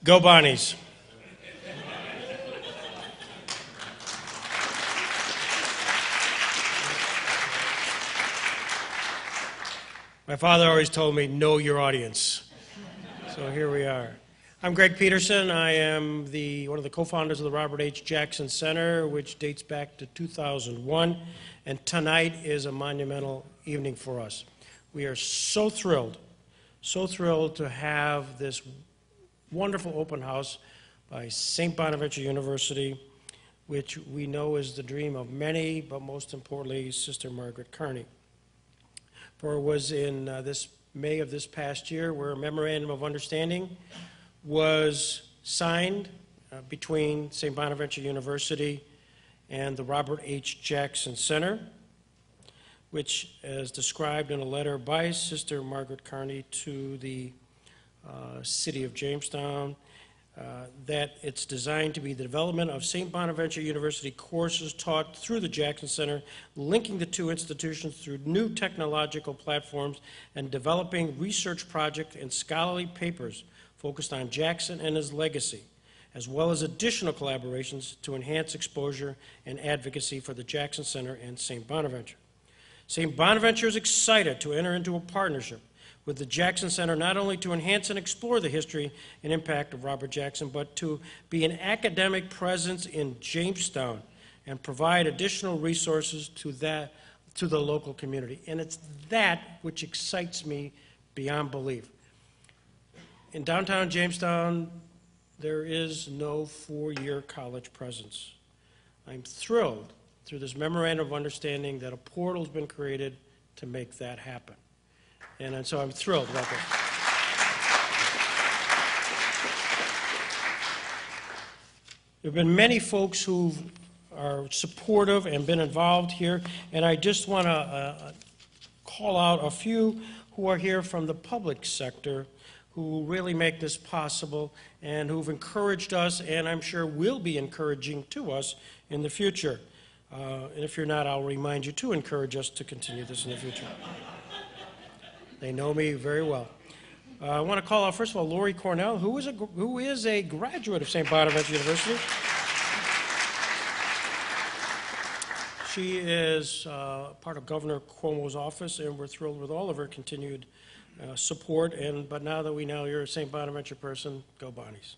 Go Bonnies. My father always told me, know your audience. So here we are. I'm Greg Peterson. I am one of the co-founders of the Robert H. Jackson Center, which dates back to 2001. And tonight is a monumental evening for us. We are so thrilled to have this wonderful open house by St Bonaventure University, which we know is the dream of many, but most importantly, Sister Margaret Carney. For it was in this May of this past year where a memorandum of understanding was signed between St Bonaventure University and the Robert H. Jackson Center, which is described in a letter by Sister Margaret Carney to the city of Jamestown, that it's designed to be the development of St. Bonaventure University courses taught through the Jackson Center, linking the two institutions through new technological platforms and developing research projects and scholarly papers focused on Jackson and his legacy, as well as additional collaborations to enhance exposure and advocacy for the Jackson Center and St. Bonaventure. St. Bonaventure is excited to enter into a partnership with the Jackson Center, not only to enhance and explore the history and impact of Robert Jackson, but to be an academic presence in Jamestown and provide additional resources to the local community. And it's that which excites me beyond belief. In downtown Jamestown, there is no four-year college presence. I'm thrilled through this memorandum of understanding that a portal has been created to make that happen. And so I'm thrilled about that. There have been many folks who are supportive and been involved here, and I just want to call out a few who are here from the public sector who really make this possible and who've encouraged us, and I'm sure will be encouraging to us in the future. And if you're not, I'll remind you to encourage us to continue this in the future. They know me very well. I want to call out, first of all, Lori Cornell, who is a graduate of St. Bonaventure University. She is part of Governor Cuomo's office, and we're thrilled with all of her continued support. But now that we know you're a St. Bonaventure person, go Bonnies.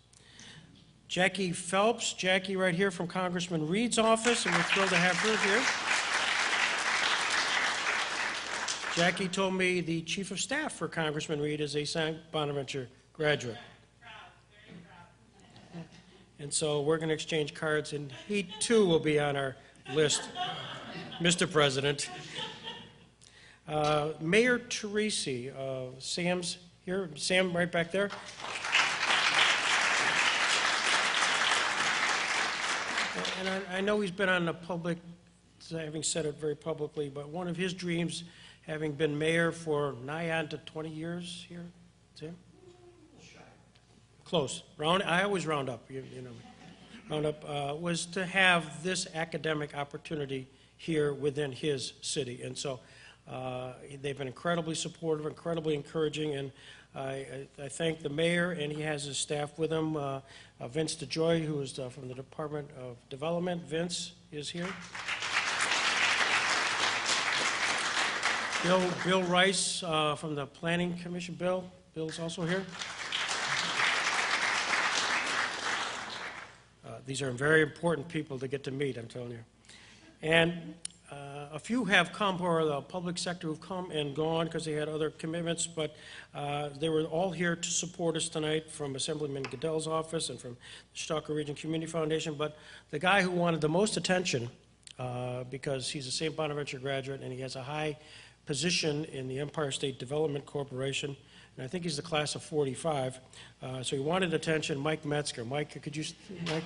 Jackie Phelps, Jackie right here from Congressman Reed's office, and we're thrilled to have her here. Jackie told me the chief of staff for Congressman Reed is a St. Bonaventure graduate. Proud, very proud. And so we're going to exchange cards, and he too will be on our list, Mr. President. Mayor Teresi, Sam's here. Sam, right back there. And I know he's been on the public, having said it very publicly, but one of his dreams, having been mayor for nigh on to 20 years here, Sam? Close. I always round up, you know. Round up was to have this academic opportunity here within his city, and so they've been incredibly supportive, incredibly encouraging, and I thank the mayor, and he has his staff with him. Vince DeJoy, who is from the Department of Development. Vince is here. Bill Rice from the Planning Commission. Bill's also here. These are very important people to get to meet, I'm telling you. And a few have come, or the public sector who've come and gone because they had other commitments, but they were all here to support us tonight, from Assemblyman Goodell's office and from the Chautauqua Region Community Foundation. But the guy who wanted the most attention, because he's a St. Bonaventure graduate and he has a high position in the Empire State Development Corporation, and I think he's the class of 45, so he wanted attention. Mike Metzger. Mike, could you, Mike?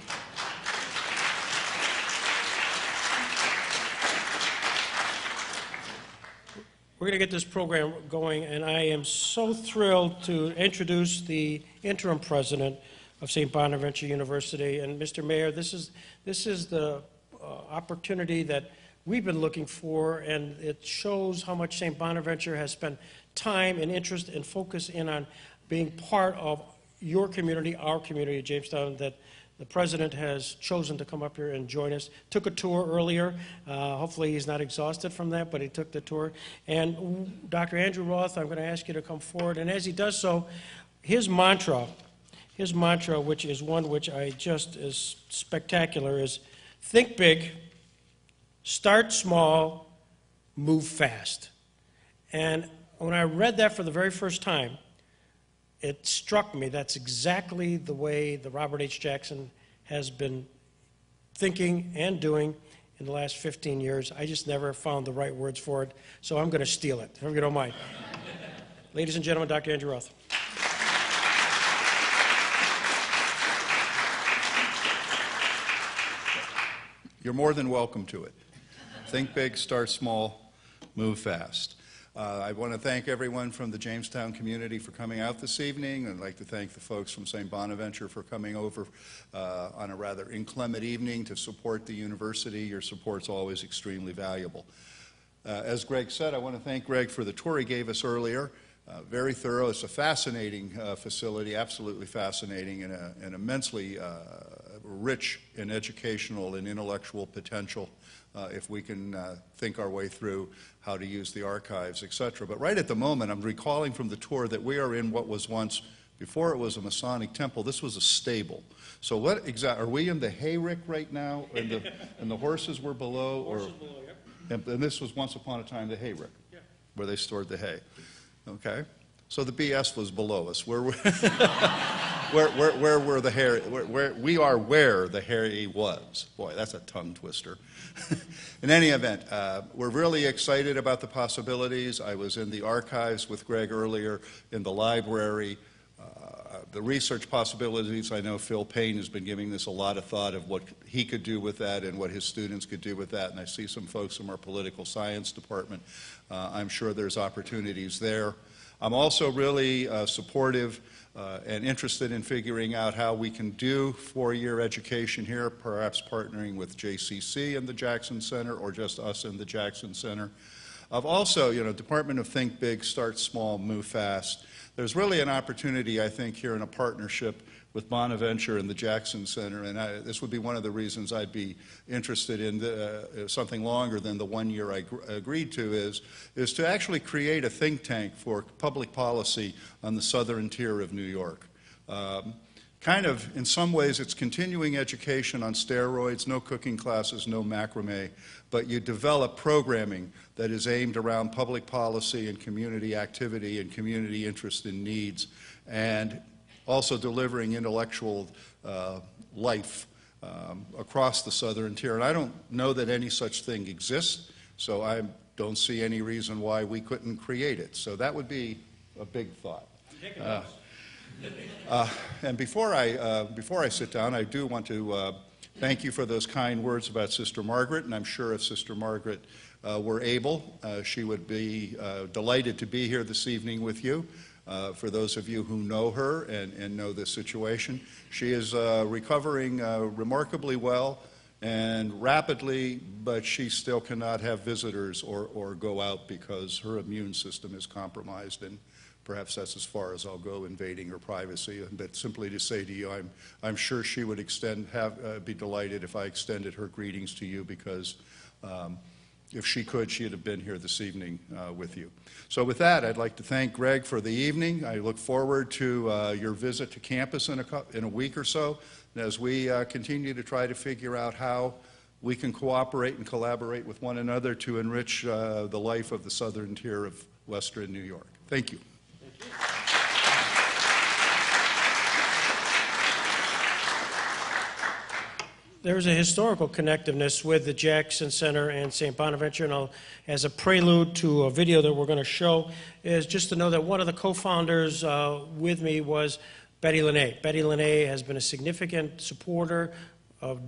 We're going to get this program going, and I am so thrilled to introduce the interim president of St. Bonaventure University. And Mr. Mayor, this is the opportunity that we've been looking for, and it shows how much St. Bonaventure has spent time and interest and focus in on being part of your community, our community of Jamestown, that the president has chosen to come up here and join us. Took a tour earlier. Hopefully he's not exhausted from that, but he took the tour. And Dr. Andrew Roth, I'm going to ask you to come forward. And as he does so, his mantra, which is one which I just is spectacular, is think big, start small, move fast. And when I read that for the very first time, it struck me that's exactly the way the Robert H. Jackson has been thinking and doing in the last 15 years. I just never found the right words for it, so I'm going to steal it, if you don't mind. Ladies and gentlemen, Dr. Andrew Roth. You're more than welcome to it. Think big, start small, move fast. I want to thank everyone from the Jamestown community for coming out this evening. I'd like to thank the folks from St Bonaventure for coming over on a rather inclement evening to support the university. Your support's always extremely valuable. As Greg said, I want to thank Greg for the tour he gave us earlier. Very thorough. It's a fascinating facility, absolutely fascinating, and immensely rich in educational and intellectual potential if we can think our way through how to use the archives, etc. But right at the moment, I'm recalling from the tour that we are in what was once, before it was a Masonic temple, this was a stable. So what exactly, are we in the hayrick right now, and the horses were below? Horses below, yep. And this was once upon a time the hayrick, yeah, where they stored the hay. Okay? So the BS was below us. Where were the hair? We are where the hay was. Boy, that's a tongue twister. In any event, we're really excited about the possibilities. I was in the archives with Greg earlier, in the library. The research possibilities, I know Phil Payne has been giving this a lot of thought of what he could do with that and what his students could do with that, and I see some folks from our political science department. I'm sure there's opportunities there. I'm also really supportive and interested in figuring out how we can do four-year education here, perhaps partnering with JCC and the Jackson Center or just us and the Jackson Center. I've also, Department of Think Big, Start Small, Move Fast. There's really an opportunity, I think, here in a partnership with Bonaventure and the Jackson Center, and this would be one of the reasons I'd be interested in something longer than the 1 year I agreed to, is to actually create a think tank for public policy on the southern tier of New York. Kind of, in some ways, it's continuing education on steroids, no cooking classes, no macrame, but you develop programming that is aimed around public policy and community activity and community interest in needs, and also delivering intellectual life across the southern tier. And I don't know that any such thing exists, so I don't see any reason why we couldn't create it. So that would be a big thought. And before I sit down, I do want to thank you for those kind words about Sister Margaret, and I'm sure if Sister Margaret were able, she would be delighted to be here this evening with you. For those of you who know her and know this situation, she is recovering remarkably well and rapidly, but she still cannot have visitors or go out because her immune system is compromised, and perhaps that's as far as I'll go invading her privacy. But simply to say to you, I'm sure she would be delighted if I extended her greetings to you, because if she could, she'd have been here this evening with you. So with that, I'd like to thank Greg for the evening. I look forward to your visit to campus in a week or so, as we continue to try to figure out how we can cooperate and collaborate with one another to enrich the life of the southern tier of Western New York. Thank you. There's a historical connectiveness with the Jackson Center and St. Bonaventure, and as a prelude to a video that we're going to show, is just to know that one of the co-founders with me was Betty Linnae. Betty Linnae has been a significant supporter,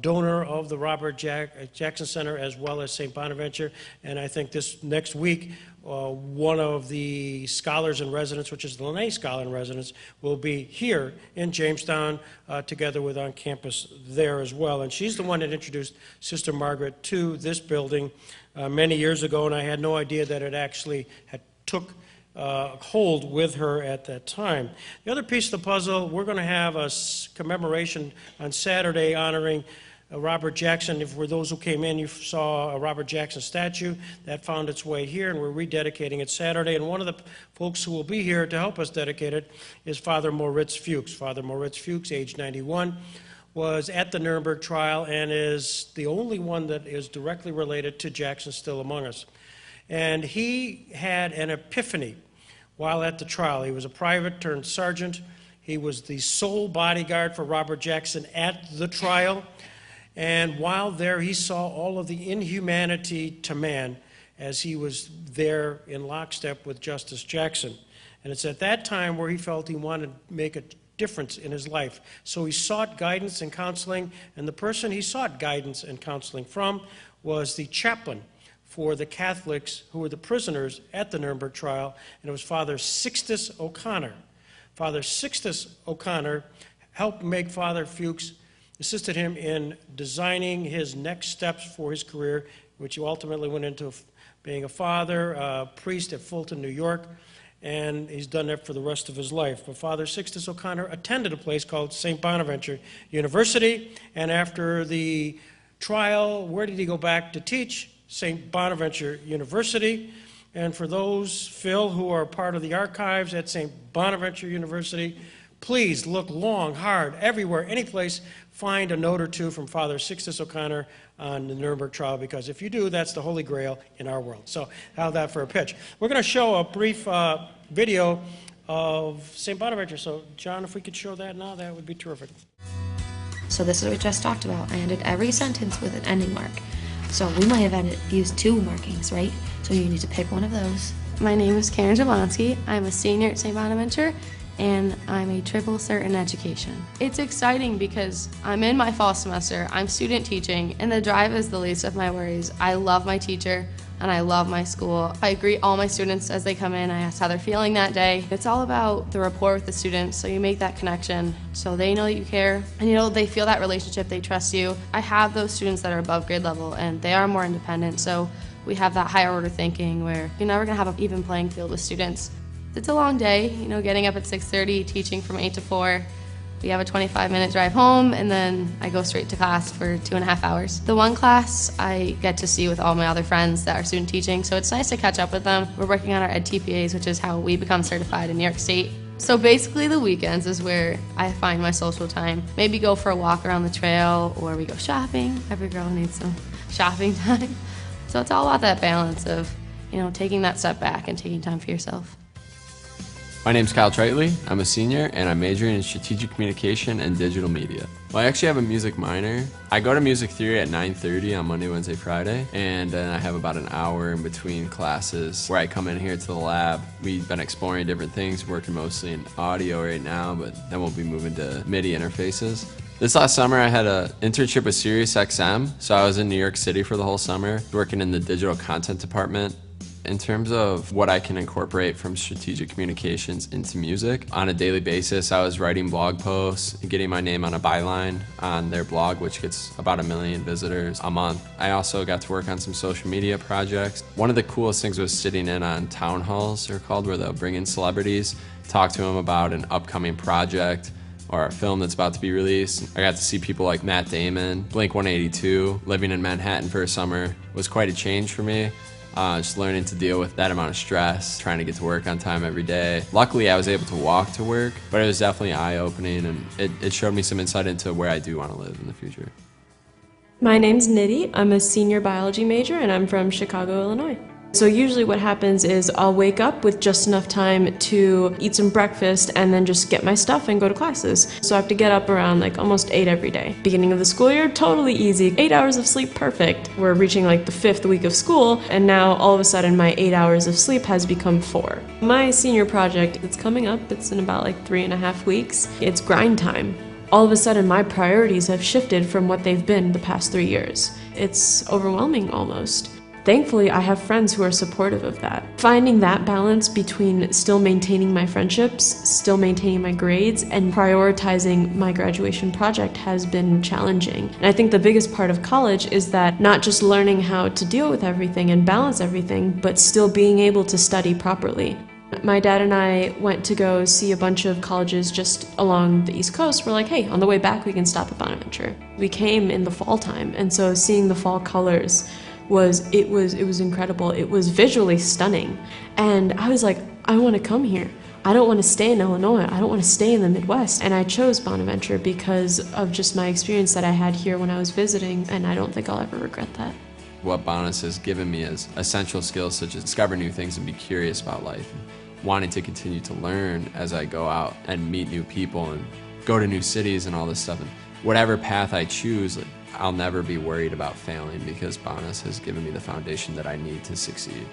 donor of the Robert Jackson Center as well as St. Bonaventure, and I think this next week one of the scholars in residence, which is the Linnae Scholar in Residence, will be here in Jamestown together with on campus there as well. And she's the one that introduced Sister Margaret to this building many years ago, and I had no idea that it actually had took hold with her at that time. The other piece of the puzzle, we're going to have a commemoration on Saturday honoring Robert Jackson. For those who came in, you saw a Robert Jackson statue that found its way here, and we're rededicating it Saturday. And one of the folks who will be here to help us dedicate it is Father Moritz Fuchs. Father Moritz Fuchs, age 91, was at the Nuremberg trial and is the only one that is directly related to Jackson still among us. And he had an epiphany while at the trial. He was a private turned sergeant. He was the sole bodyguard for Robert Jackson at the trial. And while there, he saw all of the inhumanity to man as he was there in lockstep with Justice Jackson. And it's at that time where he felt he wanted to make a difference in his life. So he sought guidance and counseling, and the person he sought guidance and counseling from was the chaplain for the Catholics who were the prisoners at the Nuremberg trial, and it was Father Sixtus O'Connor. Father Sixtus O'Connor helped make Father Fuchs, assisted him in designing his next steps for his career, which he ultimately went into being a father, a priest at Fulton, New York, and he's done that for the rest of his life. But Father Sixtus O'Connor attended a place called St Bonaventure University, and after the trial, where did he go back to teach? St Bonaventure University. And for those, Phil, who are part of the archives at St Bonaventure University, please look long, hard, everywhere, any place, find a note or two from Father Sixtus O'Connor on the Nuremberg trial, because if you do, that's the Holy Grail in our world. So how's that for a pitch? We're going to show a brief video of St. Bonaventure. So, John, if we could show that now, that would be terrific. So this is what we just talked about. I ended every sentence with an ending mark. So we might have used 2 markings, right? So you need to pick one of those. My name is Karen Jablonski. I'm a senior at St. Bonaventure, and I'm a triple cert in education. It's exciting because I'm in my fall semester, I'm student teaching, and the drive is the least of my worries. I love my teacher, and I love my school. I greet all my students as they come in. I ask how they're feeling that day. It's all about the rapport with the students, so you make that connection so they know that you care, and they feel that relationship, they trust you. I have those students that are above grade level, and they are more independent, so we have that higher order thinking where you're never gonna have an even playing field with students. It's a long day, getting up at 6:30, teaching from 8 to 4. We have a 25-minute drive home, and then I go straight to class for 2.5 hours. The one class I get to see with all my other friends that are student teaching, so it's nice to catch up with them. We're working on our Ed TPAs, which is how we become certified in New York State. So basically the weekends is where I find my social time. Maybe go for a walk around the trail, or we go shopping. Every girl needs some shopping time. So it's all about that balance of, taking that step back and taking time for yourself. My name's Kyle Tritley. I'm a senior, and I'm majoring in strategic communication and digital media. Well, I actually have a music minor. I go to music theory at 9:30 on Monday, Wednesday, Friday, and then I have about an hour in between classes where I come in here to the lab. We've been exploring different things, working mostly in audio right now, but then we'll be moving to MIDI interfaces. This last summer, I had an internship with SiriusXM, so I was in New York City for the whole summer, working in the digital content department. In terms of what I can incorporate from strategic communications into music, on a daily basis, I was writing blog posts and getting my name on a byline on their blog, which gets about 1 million visitors a month. I also got to work on some social media projects. One of the coolest things was sitting in on town halls, they're called, where they'll bring in celebrities, talk to them about an upcoming project or a film that's about to be released. I got to see people like Matt Damon, Blink-182. Living in Manhattan for a summer was quite a change for me. Just learning to deal with that amount of stress, trying to get to work on time every day. Luckily, I was able to walk to work, but it was definitely eye-opening, and it showed me some insight into where I do want to live in the future. My name's Nidhi. I'm a senior biology major, and I'm from Chicago, Illinois. So usually what happens is I'll wake up with just enough time to eat some breakfast and then just get my stuff and go to classes. So I have to get up around almost 8 every day. Beginning of the school year, totally easy. 8 hours of sleep, perfect. We're reaching the 5th week of school, and now all of a sudden my 8 hours of sleep has become 4. My senior project, it's coming up. It's in about 3.5 weeks. It's grind time. All of a sudden my priorities have shifted from what they've been the past 3 years. It's overwhelming almost. Thankfully, I have friends who are supportive of that. Finding that balance between still maintaining my friendships, still maintaining my grades, and prioritizing my graduation project has been challenging. And I think the biggest part of college is that not just learning how to deal with everything and balance everything, but still being able to study properly. My dad and I went to go see a bunch of colleges just along the East Coast. We're like, hey, on the way back we can stop at Bonaventure. We came in the fall time, and so seeing the fall colors was incredible. It was visually stunning. And I was like, I want to come here. I don't want to stay in Illinois. I don't want to stay in the Midwest. And I chose Bonaventure because of just my experience that I had here when I was visiting, and I don't think I'll ever regret that. What Bonus has given me is essential skills such as discover new things and be curious about life, and wanting to continue to learn as I go out and meet new people and go to new cities and all this stuff. And whatever path I choose, I'll never be worried about failing because Bonus has given me the foundation that I need to succeed.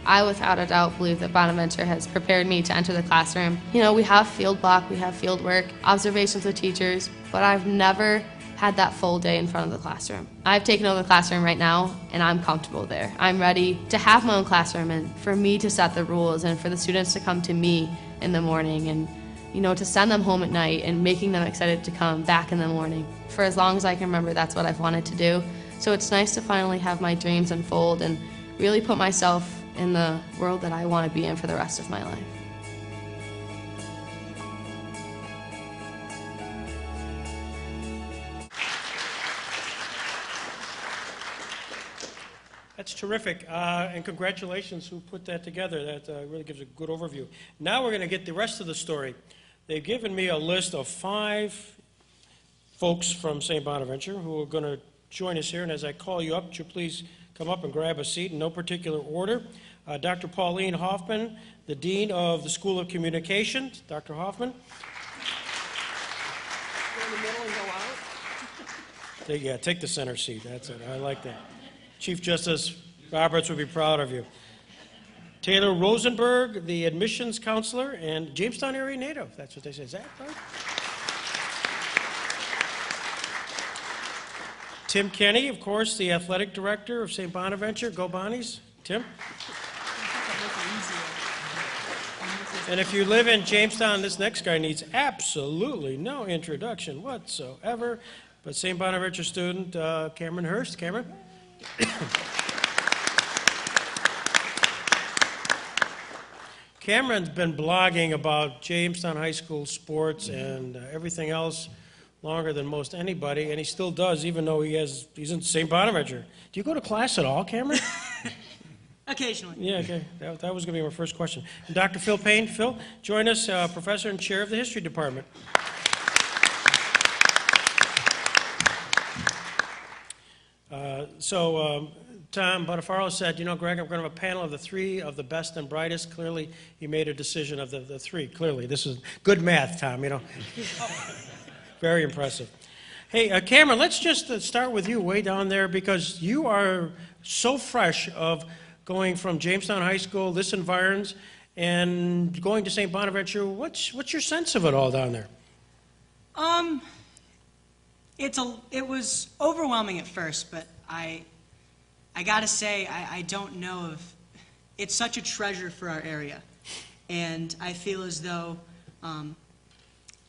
I, without a doubt, believe that Bonaventure has prepared me to enter the classroom. You know, we have field block, we have field work, observations with teachers, but I've never had that full day in front of the classroom. I've taken over the classroom right now, and I'm comfortable there. I'm ready to have my own classroom and for me to set the rules and for the students to come to me in the morning and, you know, to send them home at night and making them excited to come back in the morning. For as long as I can remember, that's what I've wanted to do. So it's nice to finally have my dreams unfold and really put myself in the world that I want to be in for the rest of my life. That's terrific, and congratulations who put that together. That really gives a good overview. Now we're going to get the rest of the story. They've given me a list of 5 folks from St. Bonaventure who are going to join us here, and as I call you up, would you please come up and grab a seat in no particular order. Dr. Pauline Hoffman, the Dean of the School of Communication. Dr. Hoffman. Go in the middle and go out. Yeah, take the center seat. That's it. I like that. Chief Justice Roberts would be proud of you. Taylor Rosenberg, the admissions counselor and Jamestown area native. That's what they say. Is that right? Tim Kenny, of course, the athletic director of St. Bonaventure. Go Bonnies. Tim? And if you live in Jamestown, this next guy needs absolutely no introduction whatsoever. But St. Bonaventure student, Cameron Hurst. Cameron? Cameron's been blogging about Jamestown High School sports and everything else longer than most anybody, and he still does, even though he's in St. Bonaventure. Do you go to class at all, Cameron? Occasionally. Yeah, okay. That was going to be my first question. And Dr. Phil Payne. Phil, join us, professor and chair of the history department. Tom Bonifaro said, you know, Greg, I'm going to have a panel of the 3 of the best and brightest. Clearly, he made a decision of the 3. Clearly, this is good math, Tom, you know. Very impressive. Hey, Cameron, let's just start with you way down there because you are so fresh of going from Jamestown High School, this environs, and going to St. Bonaventure. What's your sense of it all down there? It was overwhelming at first, but I gotta say, I don't know if it's such a treasure for our area, and I feel as though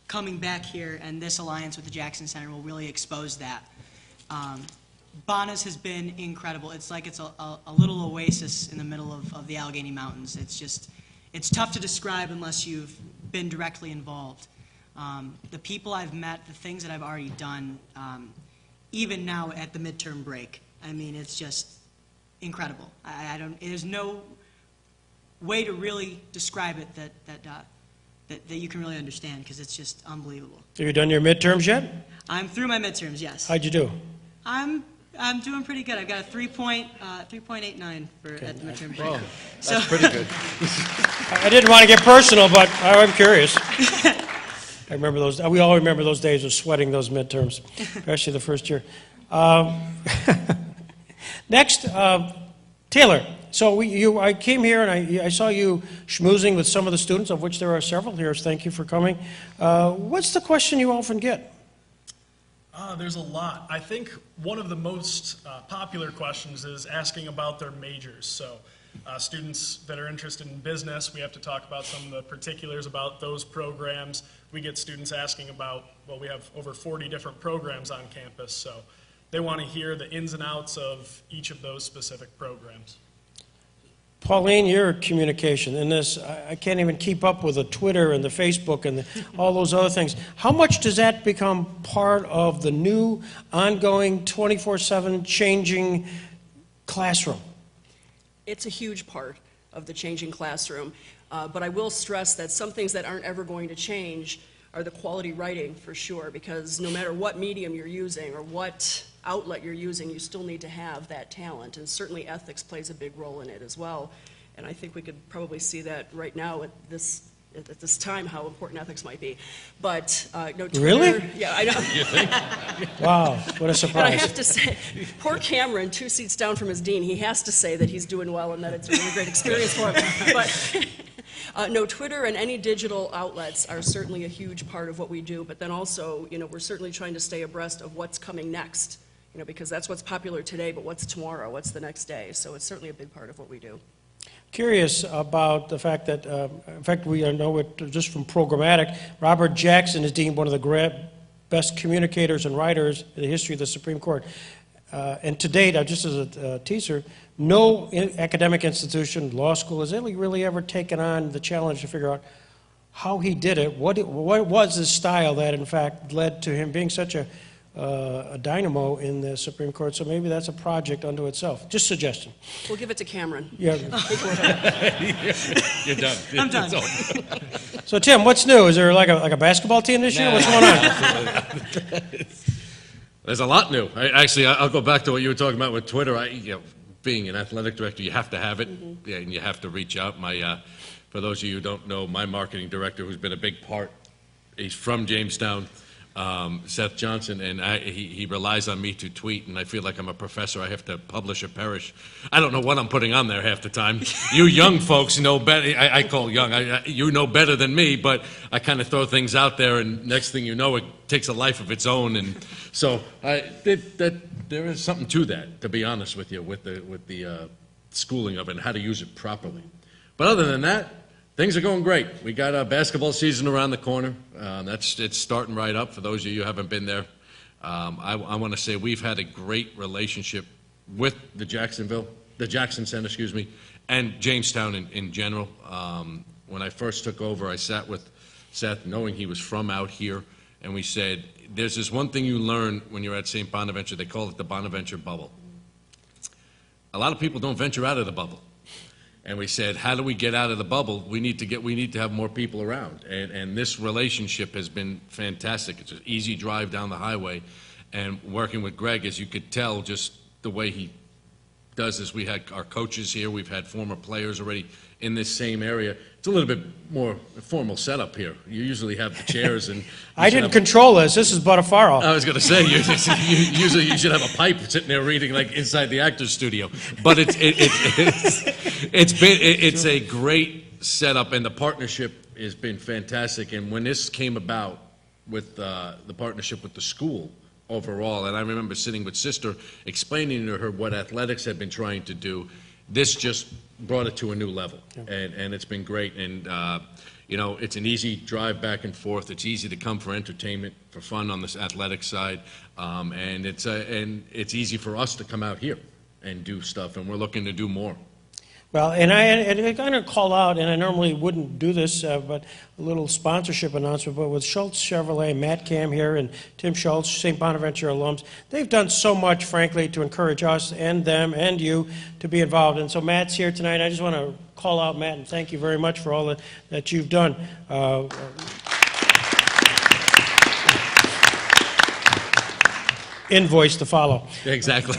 coming back here and this alliance with the Jackson Center will really expose that. Bonas has been incredible. It's like it's a little oasis in the middle of the Allegheny Mountains. It's tough to describe unless you've been directly involved. The people I've met, the things that I've already done, even now at the midterm break, I mean, it's just incredible. There's no way to really describe it that you can really understand because it's just unbelievable. Have you done your midterms yet? I'm through my midterms, yes. How'd you do? I'm doing pretty good. I've got a 3.89 at the midterm break. Whoa, that's pretty good. I didn't want to get personal, but I'm curious. I remember those. We all remember those days of sweating those midterms, especially the first year. Next, Taylor. So I came here and I saw you schmoozing with some of the students, of which there are several here. Thank you for coming. What's the question you often get? There's a lot. I think one of the most popular questions is asking about their majors. So students that are interested in business, we have to talk about some of the particulars about those programs. We get students asking about, well, we have over 40 different programs on campus, so they want to hear the ins and outs of each of those specific programs. Pauline, your communication in this, I can't even keep up with the Twitter and the Facebook and all those other things. How much does that become part of the new, ongoing, 24/7 changing classroom? It's a huge part of the changing classroom, but I will stress that some things that aren't ever going to change are the quality writing, for sure, because no matter what medium you're using or what outlet you're using, you still need to have that talent, and certainly ethics plays a big role in it as well. And I think we could probably see that right now at this time, how important ethics might be. But no, Twitter, really? Yeah, I know. You think? Wow, what a surprise. And I have to say, poor Cameron, 2 seats down from his dean, he has to say that he's doing well and that it's a really great experience for him. But no, Twitter and any digital outlets are certainly a huge part of what we do, but then also, we're certainly trying to stay abreast of what's coming next, because that's what's popular today, but what's tomorrow, what's the next day. So it's certainly a big part of what we do. Curious about the fact that, in fact, we know it just from programmatic. Robert Jackson is deemed one of the best communicators and writers in the history of the Supreme Court. And to date, just as a teaser, no academic institution, law school, has really ever taken on the challenge to figure out how he did it. What was his style that, in fact, led to him being such a dynamo in the Supreme Court? So maybe that's a project unto itself. Just suggestion. We'll give it to Cameron. Yeah. You're done. I'm done. So Tim, what's new? Is there like a basketball team this year? What's going on? There's a lot new. I'll go back to what you were talking about with Twitter. Being an athletic director, you have to have it, and you have to reach out. For those of you who don't know, my marketing director, who's been a big part, he's from Jamestown, Seth Johnson, and he relies on me to tweet, and I feel like I'm a professor. I have to publish or perish. I don't know what I'm putting on there half the time. You young folks know better. I call young. You know better than me, but I kind of throw things out there, and next thing you know, it takes a life of its own. And so there is something to that, to be honest with you, with the schooling of it and how to use it properly. But other than that, things are going great. We got our basketball season around the corner. It's starting right up. For those of you who haven't been there, I want to say we've had a great relationship with the Jackson Center, and Jamestown in general. When I first took over, I sat with Seth, knowing he was from out here, and we said, there's this one thing you learn when you're at St Bonaventure. They call it the Bonaventure Bubble. A lot of people don't venture out of the bubble. And we said, how do we get out of the bubble? We need to have more people around. And this relationship has been fantastic. It's an easy drive down the highway. And working with Greg, as you could tell, just the way he does this, we had our coaches here. We've had former players already in this same area. It's a little bit more formal setup here. You usually have the chairs and... I didn't control this. This is Butterfaro. I was going to say, usually you should have a pipe sitting there reading like inside the actor's studio. But it's a great setup, and the partnership has been fantastic. And when this came about with the partnership with the school overall, and I remember sitting with Sister explaining to her what athletics had been trying to do, this just brought it to a new level, and it's been great. And it's an easy drive back and forth. It's easy to come for entertainment, for fun on this athletic side, and it's easy for us to come out here and do stuff, and we're looking to do more. Well, and I'm going to call out, and I normally wouldn't do this, but a little sponsorship announcement, but with Schultz Chevrolet, Matt Cam here, and Tim Schultz, St. Bonaventure alums, they've done so much, frankly, to encourage us and them and you to be involved. And so Matt's here tonight. I just want to call out Matt and thank you very much for all that you've done. Invoice to follow. Exactly.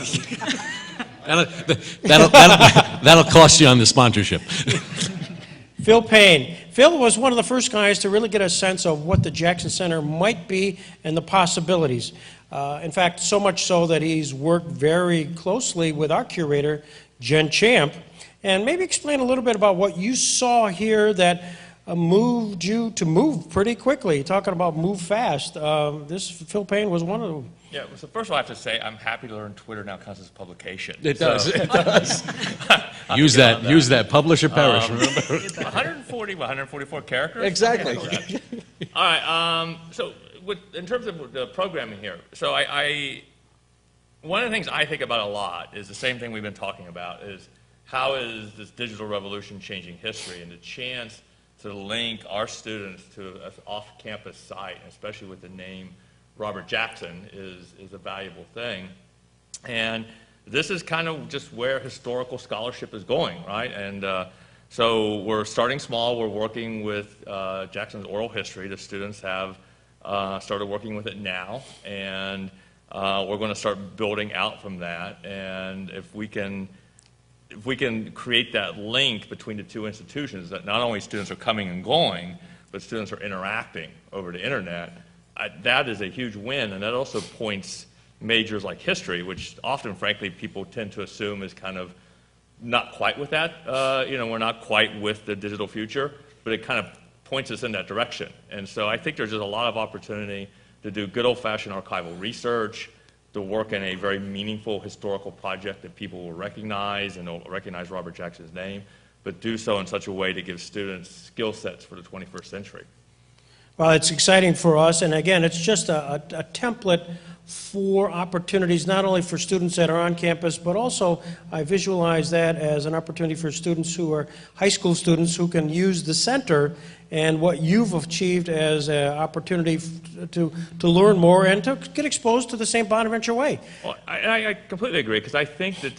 That'll cost you on the sponsorship. Phil Payne. Phil was one of the first guys to really get a sense of what the Jackson Center might be and the possibilities. In fact, so much so that he's worked very closely with our curator, Jen Champ. And maybe explain a little bit about what you saw here that moved you to move pretty quickly. Talking about move fast. This Phil Payne was one of them. Yeah, so first of all, I have to say I'm happy to learn Twitter now counts as a publication. It does. It does. Use that. Publish or perish. Remember? 144 characters. Exactly. All right. So, in terms of the programming here, so one of the things I think about a lot is the same thing we've been talking about is how is this digital revolution changing history, and the chance to link our students to an off-campus site, especially with the name Robert Jackson, is a valuable thing. And this is kind of just where historical scholarship is going, right? And so we're starting small. We're working with Jackson's oral history. The students have started working with it now, and we're going to start building out from that. And if we can create that link between the two institutions, that not only students are coming and going, but students are interacting over the internet, that is a huge win. And that also points majors like history, which often, frankly, people tend to assume is kind of not quite with that. We're not quite with the digital future, but it kind of points us in that direction. And so I think there's just a lot of opportunity to do good old-fashioned archival research, to work in a very meaningful historical project that people will recognize and will recognize Robert Jackson's name, but do so in such a way to give students skill sets for the 21st century. Well, it's exciting for us, and again, it's just a template for opportunities, not only for students that are on campus, but also I visualize that as an opportunity for students who are high school students who can use the center and what you've achieved as an opportunity to learn more and to get exposed to the St. Bonaventure way. Well, I completely agree, because I think that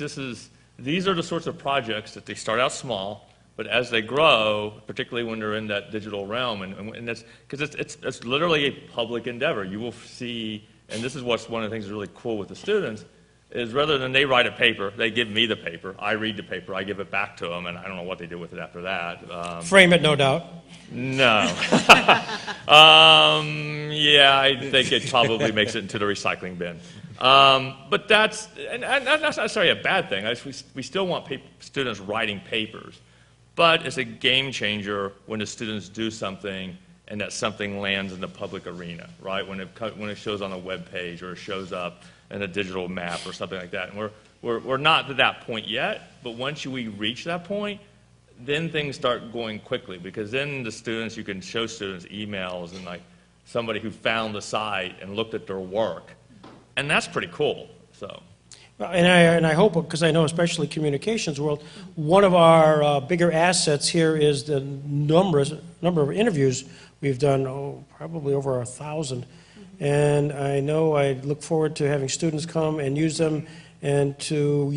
these are the sorts of projects that they start out small, but as they grow, particularly when they're in that digital realm, and that's because it's literally a public endeavor. You will see, and this is what's one of the things that's really cool with the students, is rather than they write a paper, they give me the paper, I read the paper, I give it back to them, and I don't know what they do with it after that. Frame it, no doubt. No. Yeah, I think it probably makes it into the recycling bin. But that's not necessarily a bad thing. We still want students writing papers. But it's a game changer when the students do something and that something lands in the public arena, right? When it shows on a web page or it shows up in a digital map or something like that. And we're not to that point yet, but once we reach that point, then things start going quickly, because then you can show students emails and like somebody who found the site and looked at their work, and that's pretty cool. So. And I hope, because I know especially communications world, one of our bigger assets here is the number of interviews we've done, probably over 1,000. And I know I look forward to having students come and use them, and to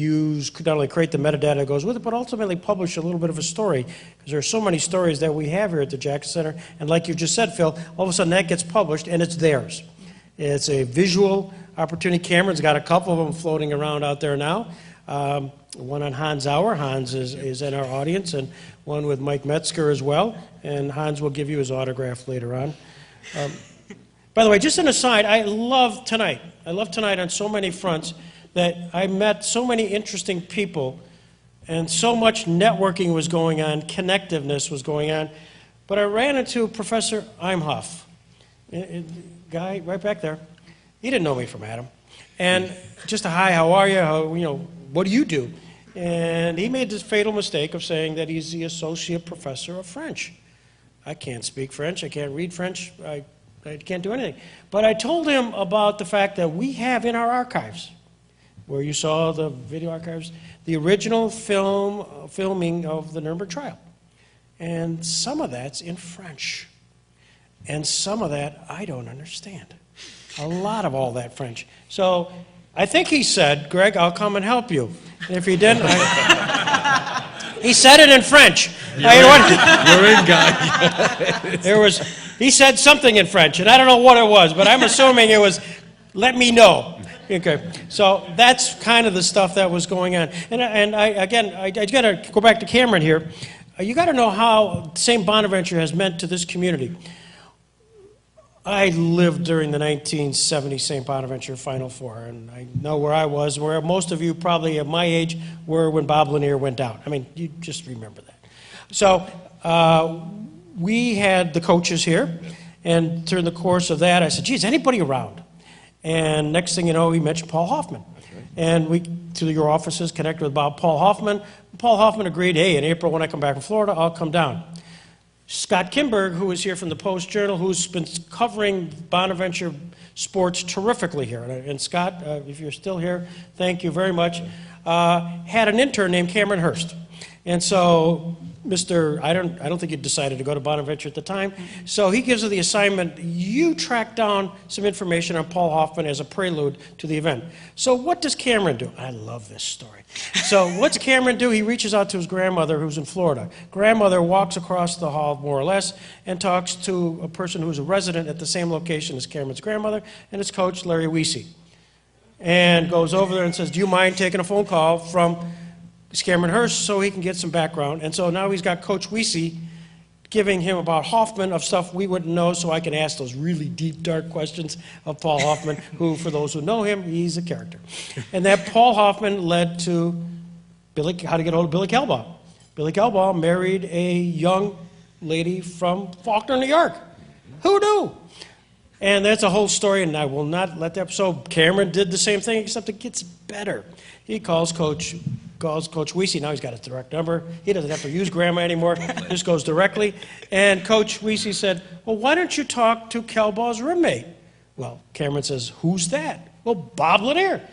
not only create the metadata that goes with it, but ultimately publish a little bit of a story, because there are so many stories that we have here at the Jackson Center. And like you just said, Phil, all of a sudden that gets published and it's theirs. It's a visual opportunity. Cameron's got a couple of them floating around out there now. One on Hans Auer. Hans is in our audience, and one with Mike Metzger as well. And Hans will give you his autograph later on. By the way, just an aside, I love tonight on so many fronts that I met so many interesting people, and so much networking was going on, connectiveness was going on. But I ran into Professor Imhoff, guy right back there. He didn't know me from Adam. And just a hi, how are you? What do you do? And he made this fatal mistake of saying that he's the associate professor of French. I can't speak French. I can't read French. I can't do anything. But I told him about the fact that we have in our archives, where you saw the video archives, the original filming of the Nuremberg trial. And some of that's in French. And some of that I don't understand. A lot of all that French. So I think he said, Greg, I'll come and help you. And if he didn't, he said it in French. You're in, guy. He said something in French, and I don't know what it was, but I'm assuming it was, let me know. Okay, so that's kind of the stuff that was going on. And I got to go back to Cameron here. You got to know how St. Bonaventure has meant to this community. I lived during the 1970 St. Bonaventure Final Four, and I know where I was, where most of you probably at my age were when Bob Lanier went down. I mean, you just remember that. So we had the coaches here, and during the course of that, I said, geez, anybody around? And next thing you know, he mentioned Paul Hoffman. And we, through your offices, connected with Paul Hoffman. Paul Hoffman agreed, hey, in April when I come back from Florida, I'll come down. Scott Kimberg, who is here from the Post-Journal, who's been covering Bonaventure sports terrifically here. And Scott, if you're still here, thank you very much. had an intern named Cameron Hurst. And so I don't think he'd decided to go to Bonaventure at the time. So he gives her the assignment, you track down some information on Paul Hoffman as a prelude to the event. So what does Cameron do? I love this story. So what's Cameron do? He reaches out to his grandmother who's in Florida. Grandmother walks across the hall, more or less, and talks to a person who's a resident at the same location as Cameron's grandmother, and it's Coach Larry Weesey. And goes over there and says, do you mind taking a phone call from Cameron Hurst so he can get some background? And so now he's got Coach Weesey giving him about Hoffman of stuff we wouldn't know, so I can ask those really deep, dark questions of Paul Hoffman, who, for those who know him, he's a character. And that Paul Hoffman led to how to get hold of Billy Kelbaugh. Billy Kelbaugh married a young lady from Faulkner, New York. Who knew? And that's a whole story, and I will not let that. So Cameron did the same thing, except it gets better. He calls Coach Weesey. Now he's got his direct number. He doesn't have to use grandma anymore. Just goes directly. And Coach Weesey said, well, why don't you talk to Kelbaugh's roommate? Well, Cameron says, who's that? Well, Bob Lanier.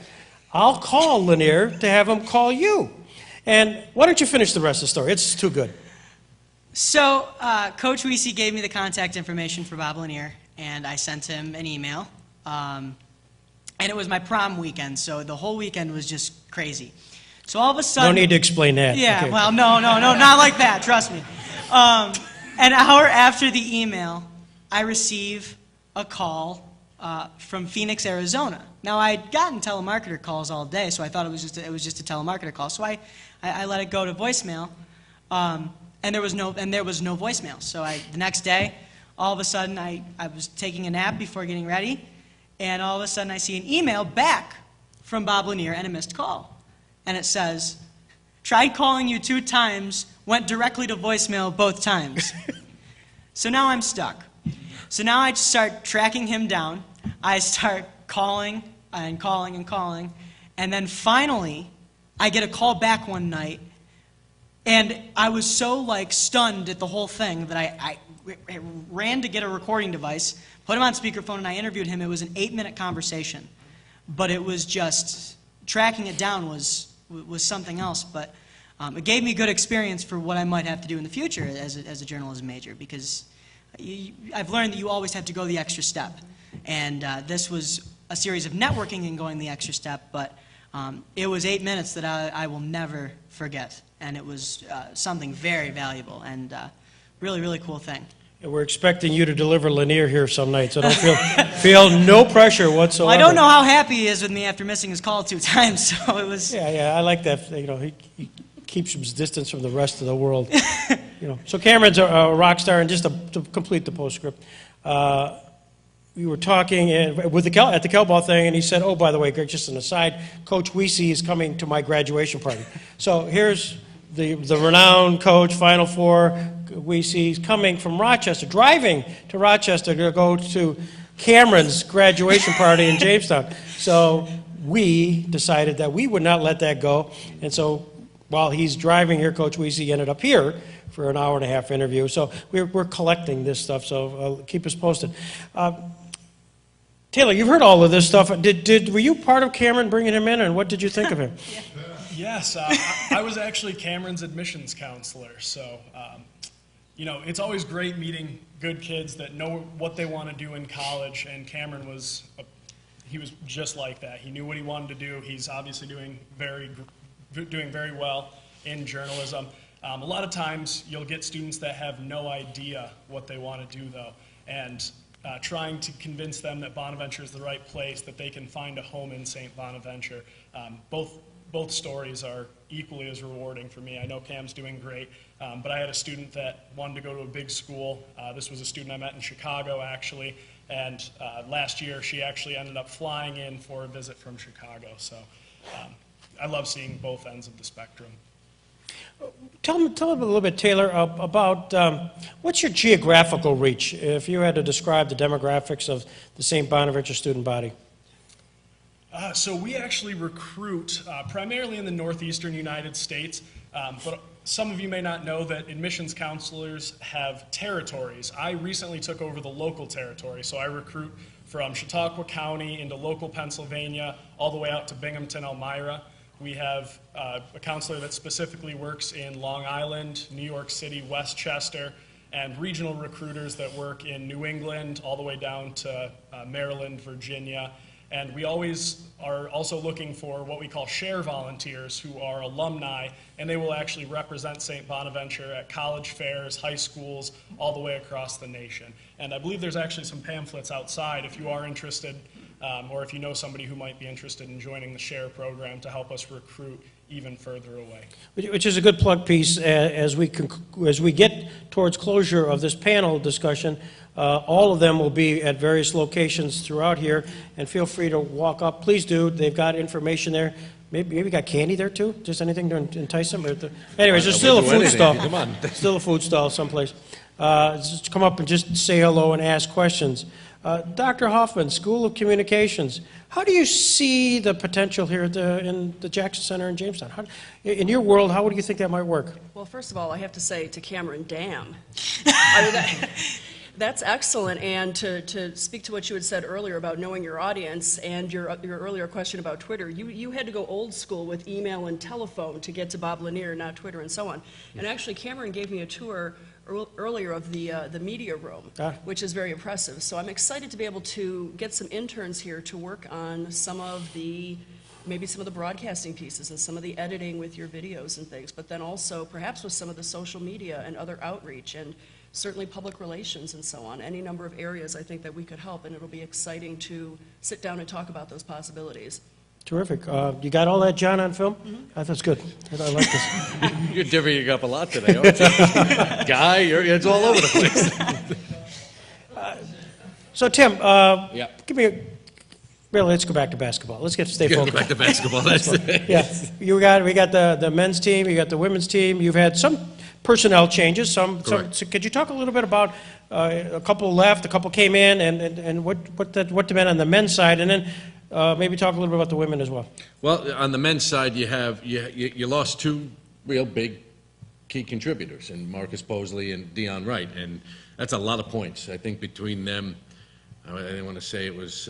I'll call Lanier to have him call you. And why don't you finish the rest of the story? It's too good. So Coach Weesey gave me the contact information for Bob Lanier, and I sent him an email. And it was my prom weekend, so the whole weekend was just crazy. So all of a sudden... No need to explain that. Yeah, okay. well, no, not like that, trust me. An hour after the email, I receive a call from Phoenix, Arizona. Now, I'd gotten telemarketer calls all day, so I thought it was just a telemarketer call. So I let it go to voicemail, and there was no voicemail. So the next day, all of a sudden, I was taking a nap before getting ready, and all of a sudden I see an email back from Bob Lanier and a missed call. And it says, tried calling you 2 times, went directly to voicemail both times. So now I'm stuck. So now I start tracking him down. I start calling and calling and calling. And then finally, I get a call back one night. And I was so stunned at the whole thing that I ran to get a recording device, put him on speakerphone, and I interviewed him. It was an 8-minute conversation. But it was just, tracking it down was something else. But it gave me good experience for what I might have to do in the future as a journalism major, because I've learned that you always have to go the extra step. And this was a series of networking and going the extra step, but it was 8 minutes that I will never forget. And it was something very valuable and really, really cool thing. And we're expecting you to deliver Lanier here some night, so don't feel no pressure whatsoever. Well, I don't know how happy he is with me after missing his call 2 times, so it was... Yeah, I like that. He keeps his distance from the rest of the world. So Cameron's a rock star, and just to complete the postscript, we were talking at the Kelbaugh thing, and he said, oh, by the way, Greg, just an aside, Coach Weesey is coming to my graduation party. So here's the renowned coach, Final Four, Weesey's coming from Rochester, driving to Rochester to go to Cameron's graduation party in Jamestown. So we decided that we would not let that go, and so while he's driving here, Coach Weesey ended up here for an hour-and-a-half interview. So we're collecting this stuff, so keep us posted. Taylor, you've heard all of this stuff. Were you part of Cameron bringing him in, and what did you think of him? Yes, I was actually Cameron's admissions counselor, so it's always great meeting good kids that know what they want to do in college, and Cameron was just like that. He knew what he wanted to do. He's obviously doing very well in journalism. A lot of times you'll get students that have no idea what they want to do, though, and trying to convince them that Bonaventure is the right place, that they can find a home in St. Bonaventure. Both stories are equally as rewarding for me. I know Cam's doing great, but I had a student that wanted to go to a big school. This was a student I met in Chicago, actually, and last year she actually ended up flying in for a visit from Chicago. So I love seeing both ends of the spectrum. Tell me a little bit, Taylor, about what's your geographical reach, if you had to describe the demographics of the St. Bonaventure student body? So we actually recruit primarily in the northeastern United States, but some of you may not know that admissions counselors have territories. I recently took over the local territory, so I recruit from Chautauqua County into local Pennsylvania, all the way out to Binghamton, Elmira. We have a counselor that specifically works in Long Island, New York City, Westchester, and regional recruiters that work in New England all the way down to Maryland, Virginia. And we always are also looking for what we call share volunteers who are alumni, and they will actually represent St. Bonaventure at college fairs, high schools, all the way across the nation. And I believe there's actually some pamphlets outside if you are interested, or if you know somebody who might be interested in joining the SHARE program to help us recruit even further away. Which is a good plug piece as we get towards closure of this panel discussion. All of them will be at various locations throughout here, and feel free to walk up. Please do. They've got information there. Maybe got candy there too. Just anything to entice them. Anyways, there's still a food stall. Come on. Still a food stall someplace. Just come up and just say hello and ask questions. Dr. Hoffman, School of Communications. How do you see the potential here in the Jackson Center in Jamestown? In your world, how do you think that might work? Well, first of all, I have to say to Cameron, damn. That's excellent, and to speak to what you had said earlier about knowing your audience and your earlier question about Twitter, you had to go old school with email and telephone to get to Bob Lanier, not Twitter and so on. And actually, Cameron gave me a tour earlier of the media room, which is very impressive. So I'm excited to be able to get some interns here to work on maybe some of the broadcasting pieces and some of the editing with your videos and things, but then also perhaps with some of the social media and other outreach and certainly public relations and so on. Any number of areas I think that we could help, and it'll be exciting to sit down and talk about those possibilities. Terrific. You got all that, John, on film? Mm-hmm. That's good. I like this. You're divvying up a lot today, aren't you? Guy, it's all over the place. So, Tim, Yeah. give me well, let's go back to basketball. Let's stay focused. Go back to basketball. Yeah, we got the men's team, you got the women's team. You've had some personnel changes. So could you talk a little bit about a couple left, a couple came in, and what meant on the men's side, and then maybe talk a little bit about the women as well. Well, on the men's side, you lost two real big key contributors, in Marcus Posley and Dion Wright, and that's a lot of points. I think between them, I didn't want to say it was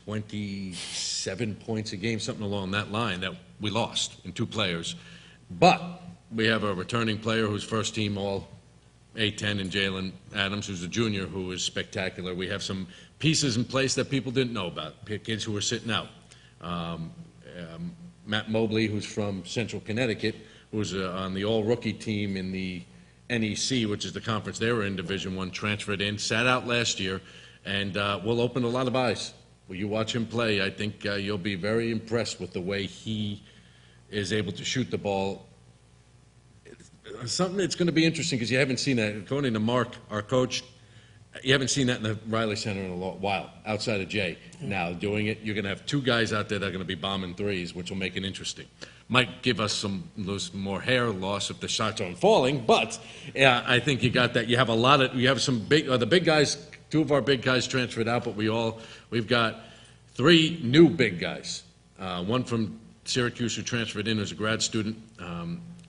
27 points a game, something along that line, that we lost in two players. But we have a returning player who's first team all A10 and Jalen Adams, who's a junior, who is spectacular. We have some pieces in place that people didn't know about, kids who were sitting out. Matt Mobley, who's from Central Connecticut, who's on the all-rookie team in the NEC, which is the conference they were in, Division I, transferred in, sat out last year, and will open a lot of eyes. When you watch him play, I think you'll be very impressed with the way he is able to shoot the ball. Something that's going to be interesting, because you haven't seen that. According to Mark, our coach, you haven't seen that in the Riley Center in a while, outside of Jay. Now doing it, you're going to have two guys out there that are going to be bombing threes, which will make it interesting. Might give us some more hair loss if the shots aren't falling, but yeah, I think you got that. You have some big, the big guys. Two of our big guys transferred out, but we've got three new big guys. One from Syracuse who transferred in as a grad student.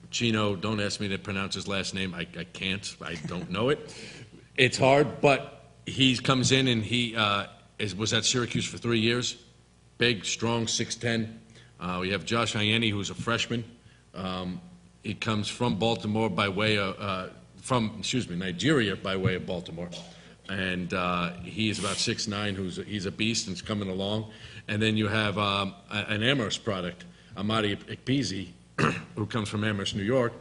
Chino, don't ask me to pronounce his last name. I can't. I don't know it. It's hard, but he comes in and he was at Syracuse for 3 years. Big, strong, 6'10". We have Josh Ianni, who's a freshman. He comes from Baltimore by way of, Nigeria by way of Baltimore. And he is about 6'9", he's a beast and's coming along. And then you have an Amherst product, Amadi Ekpezi, who comes from Amherst, New York.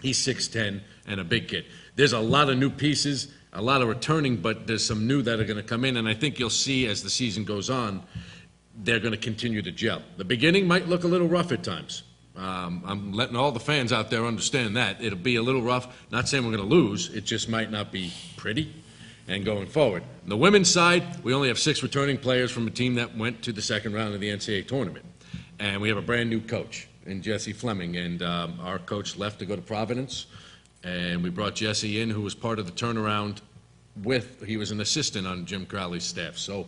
He's 6'10" and a big kid. There's a lot of new pieces, a lot of returning, but there's some new that are going to come in, and I think you'll see as the season goes on, they're going to continue to gel. The beginning might look a little rough at times. I'm letting all the fans out there understand that. It'll be a little rough. Not saying we're going to lose. It just might not be pretty. And going forward. On the women's side, we only have 6 returning players from a team that went to the second round of the NCAA tournament. And we have a brand new coach in Jesse Fleming. And our coach left to go to Providence. And we brought Jesse in, who was part of the turnaround he was an assistant on Jim Crowley's staff. So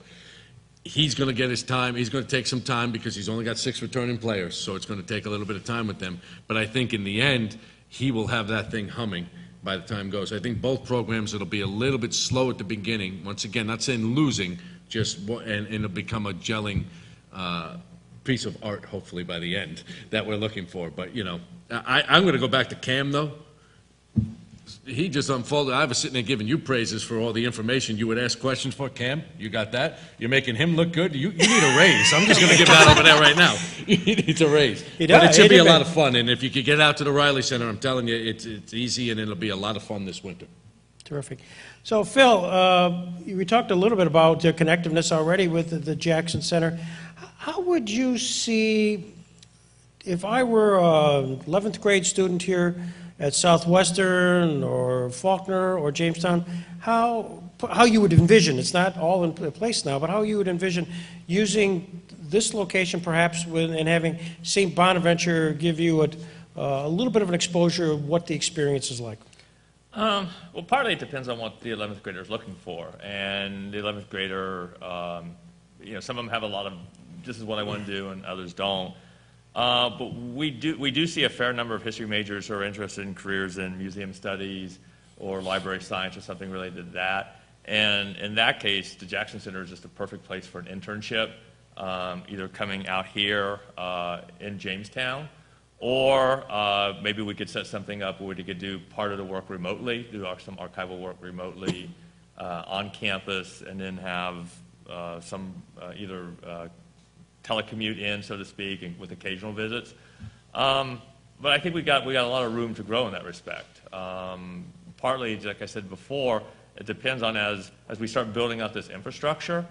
he's going to get his time. He's going to take some time because he's only got 6 returning players. So it's going to take a little bit of time with them. But I think in the end, he will have that thing humming by the time goes. I think both programs, it'll be a little bit slow at the beginning. Once again, not saying losing, and it'll become a gelling piece of art, hopefully, by the end that we're looking for. But, you know, I'm going to go back to Cam, though. He just unfolded. I was sitting there giving you praises for all the information you would ask questions for. Cam, you got that? You're making him look good. You need a raise. I'm just going to give that over there right now. He needs a raise. He does. But it should be a He lot did. of fun. And if you could get out to the Riley Center, I'm telling you, it's easy and it'll be a lot of fun this winter. Terrific. So, Phil, we talked a little bit about the connectiveness already with the Jackson Center. How would you see, if I were an 11th grade student here at Southwestern or Faulkner or Jamestown, how you would envision, it's not all in place now, but how you would envision using this location perhaps and having St. Bonaventure give you a little bit of an exposure of what the experience is like? Well, partly it depends on what the 11th grader is looking for. And the 11th grader, some of them have a lot of, this is what I want to do, and others don't. But we do see a fair number of history majors who are interested in careers in museum studies or library science or something related to that. And in that case, the Jackson Center is just a perfect place for an internship, either coming out here in Jamestown, or maybe we could set something up where we could do part of the work remotely, do some archival work remotely on campus, and then have some either telecommute in, so to speak, and with occasional visits. But I think we got a lot of room to grow in that respect. Partly, like I said before, it depends on as we start building out this infrastructure,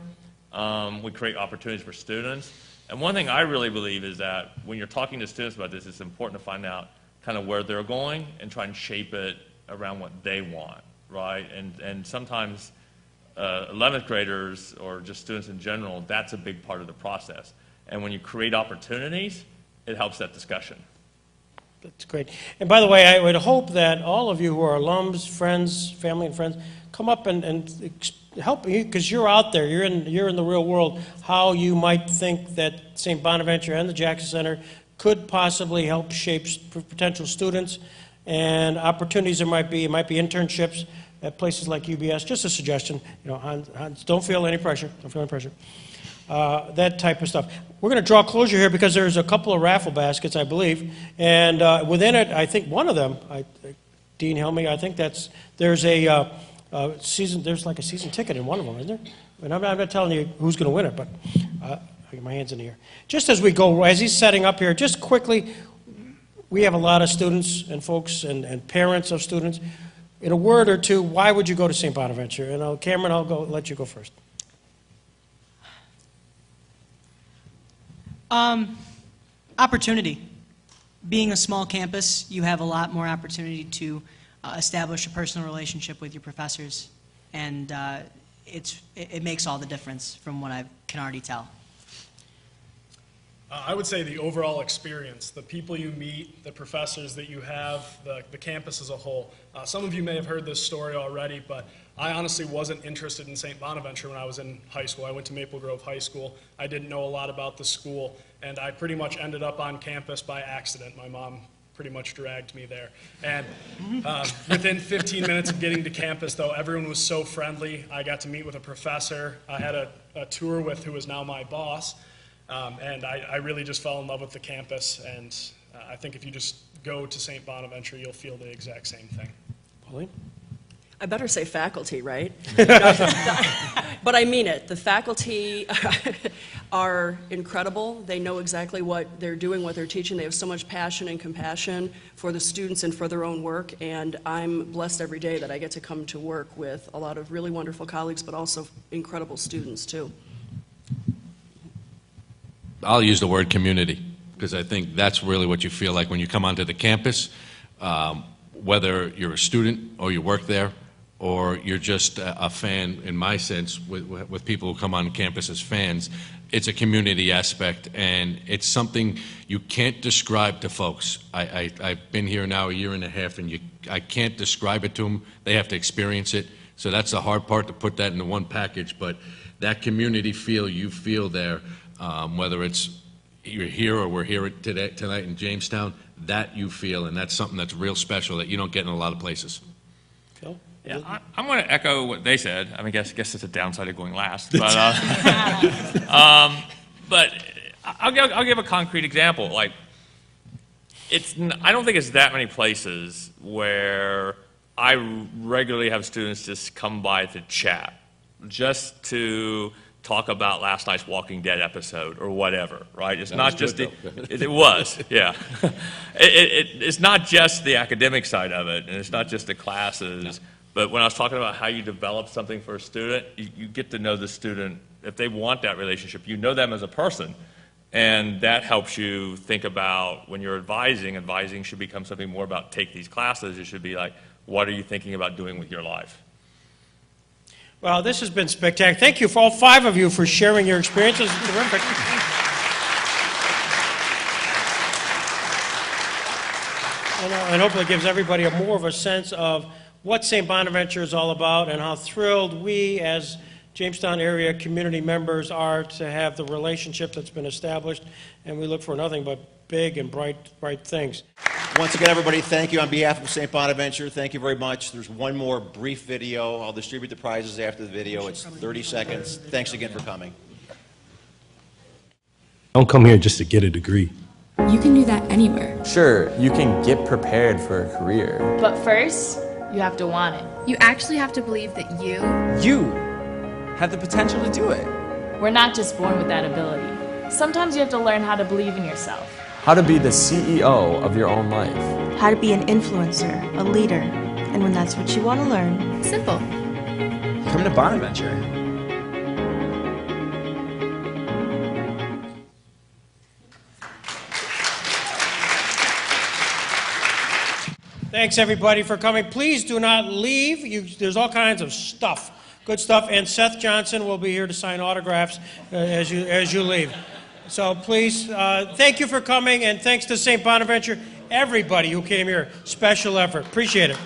we create opportunities for students. And one thing I really believe is that when you're talking to students about this, it's important to find out kind of where they're going and try and shape it around what they want, right? And sometimes 11th graders or just students in general, that's a big part of the process. And when you create opportunities, it helps that discussion. That's great. And by the way, I would hope that all of you who are alums, friends, family and friends, come up and help you, because you're out there, you're in the real world, how you might think that St. Bonaventure and the Jackson Center could possibly help shape potential students and opportunities there might be. It might be internships at places like UBS. Just a suggestion. Hans, don't feel any pressure. Don't feel any pressure. That type of stuff. We're going to draw closure here because there's a couple of raffle baskets, I believe, and within it, I think one of them, Dean, help me. I think there's a season. There's like a season ticket in one of them, isn't there? And I'm not telling you who's going to win it, but I get my hands in the air. Just as we go, as he's setting up here, just quickly, we have a lot of students and folks and parents of students. In a word or two, why would you go to St. Bonaventure? And Cameron, I'll let you go first. Opportunity. Being a small campus, you have a lot more opportunity to establish a personal relationship with your professors, and it makes all the difference from what I can already tell. I would say the overall experience, the people you meet, the professors that you have, the campus as a whole. Some of you may have heard this story already, but I honestly wasn't interested in St. Bonaventure when I was in high school. I went to Maple Grove High School. I didn't know a lot about the school, and I pretty much ended up on campus by accident. My mom pretty much dragged me there. And within 15 minutes of getting to campus, though, everyone was so friendly. I got to meet with a professor. I had a tour with who is now my boss. And I really just fell in love with the campus, and I think if you just go to St. Bonaventure, you'll feel the exact same thing. Pauline? I better say faculty, right? But I mean it. The faculty are incredible. They know exactly what they're doing, what they're teaching. They have so much passion and compassion for the students and for their own work, and I'm blessed every day that I get to come to work with a lot of really wonderful colleagues, but also incredible students, too. I'll use the word community, because I think that's really what you feel like when you come onto the campus, whether you're a student or you work there, or you're just a fan, in my sense, with people who come on campus as fans. It's a community aspect, and it's something you can't describe to folks. I've been here now a year and a half, and I can't describe it to them. They have to experience it. So that's the hard part, to put that into one package. But that community feel you feel there, whether it's you're here or we're here tonight in Jamestown, that you feel, and that's something that's real special that you don't get in a lot of places. Phil? Yeah, I'm going to echo what they said. I mean, I guess it's a downside of going last. But I'll give a concrete example. Like, I don't think it's that many places where I regularly have students just come by to chat, just to talk about last night's Walking Dead episode or whatever, right? It's not just it was, yeah. It's not just the academic side of it, and it's not just the classes. But when I was talking about how you develop something for a student, you get to know the student. If they want that relationship, you know them as a person. And that helps you think about when you're advising should become something more about take these classes. It should be like, what are you thinking about doing with your life? Well, this has been spectacular. Thank you for all 5 of you for sharing your experiences. Terrific. And hopefully it gives everybody more of a sense of what St. Bonaventure is all about and how thrilled we as Jamestown area community members are to have the relationship that's been established, and we look for nothing but big and bright things. Once again, everybody, thank you on behalf of St. Bonaventure. Thank you very much. There's one more brief video. I'll distribute the prizes after the video. It's 30 seconds. Thanks again for coming. Don't come here just to get a degree. You can do that anywhere. Sure, you can get prepared for a career. But first, you have to want it. You actually have to believe that you have the potential to do it. We're not just born with that ability. Sometimes you have to learn how to believe in yourself. How to be the CEO of your own life. How to be an influencer, a leader, and when that's what you want to learn, simple. Come to Bonaventure. Thanks, everybody, for coming. Please do not leave. There's all kinds of stuff, good stuff, and Seth Johnson will be here to sign autographs as you leave. So please, thank you for coming, and thanks to St. Bonaventure, everybody who came here. Special effort. Appreciate it.